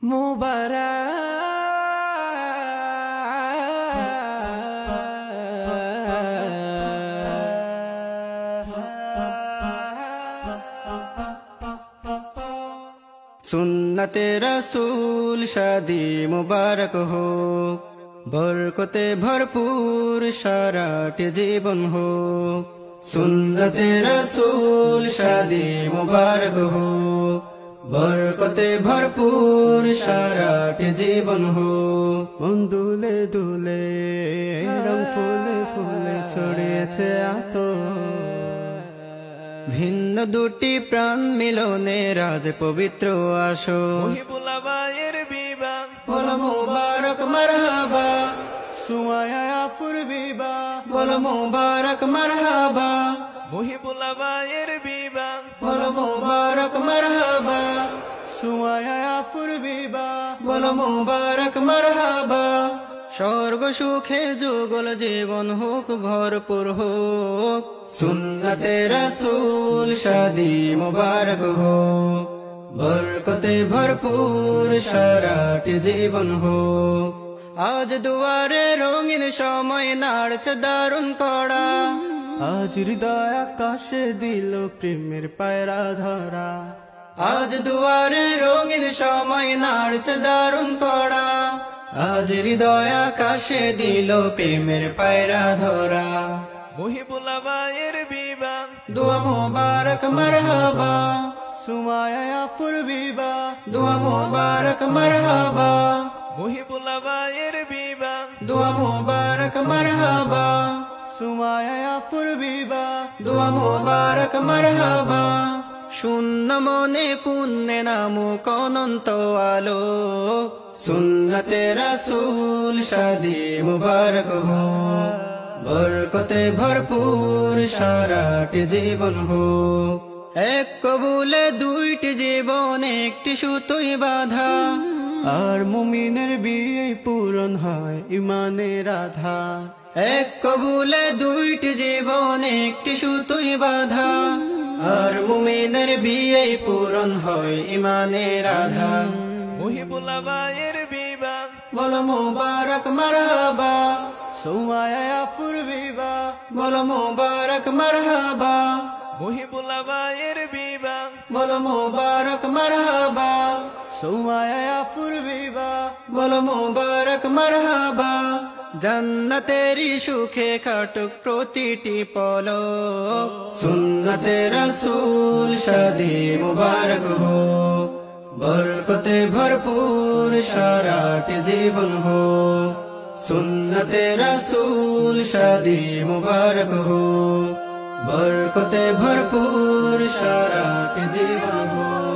মুবারক সুন্নতে রসূল শাদি মুবারক হোক, বরকতে ভরপুর সারাটি জীবন হোক। সুন্নতে রসূল শাদি মুবারক হোক, বরকতে ভরপুর সারাটি জীবন হোক। মন দুলে দুলে রং ফুলে ফুলে ছড়িয়েছে ভিন্ন দুটি প্রাণ মিলনে রাজ পবিত্র আসো। মুহিবুল্লাহের বিবাহ বলো মুবারক মারহাবা, সুমায়া আফুর বিবাহ বলো মুবারক মারহাবা, মুহিবুল্লাহের বিবাহ বলো মুবারক মারহাবা, সুমায়া আফুর বিবাহ বলো মুবারক মারহাবা। স্বর্গ সুখে যুগল জীবন হোক ভরপুর হোক, সুন্নতে রসূল শাদি মুবারক হোক, বরকতে ভরপুর সারাটি জীবন হোক। আজ দুয়ারে রঙিন সময় নাড়ছে দারুণ কড়া, আজ হৃদয় আকাশে দিল প্রেমের পায়রা ধরা। আজ দুয়ারে রঙিন সময় নাড়ছে দারুণ কড়া, আজ হৃদয় আকাশে দিল প্রেমের পায়রা ধরা। মুহিবুল্লাহের বিবাহ দোয়া মুবারক মারহাবা, সুমায়া আফুর বিবাহ দোয়া মুবারক মারহাবা, মুহিবুল্লাহের বিবাহ দোয়া মুবারক মারহাবা, সুমায়া আফুর বিবাহ দোয়া মুবারক মারহাবা। শূন্য মনে পুণ্যে নামুক অনন্ত আলো, সুন্নতে রসূল শাদি মুবারক হোক, বরকতে ভরপুর সারাটি জীবন হোক। এক কবুলে দুইটি জীবন একটি সুতোই বাঁধা, আর মুমিনের বিয়ে পূরণ হয় ইমানের আধার। এক কবুলে দুইটি জীবন একটি সুতোই বাঁধা, আর মুমিনের বিয়ে পূরণ হয় ইমানের আধার। মুহিবুল্লাহের বিবাহ বলো মুবারক মারহাবা, সুমায়া আফুর বিবাহ বলো মুবারক মারহাবা, মুহিবুল্লাহের বিবাহ বলো মুবারক মারহাবা, সুমায়া আফুর বিবাহ বলো মুবারক মারহাবা। জান্নাতেরি সুখে কাটুক প্রতিটি পলক, সুন্নতে রসূল শাদি মুবারক হোক, বরকতে ভরপুর সারাটি জীবন হোক। সুন্নতে রসূল শাদি মুবারক হোক, বরকতে ভরপুর সারাটি জীবন হোক।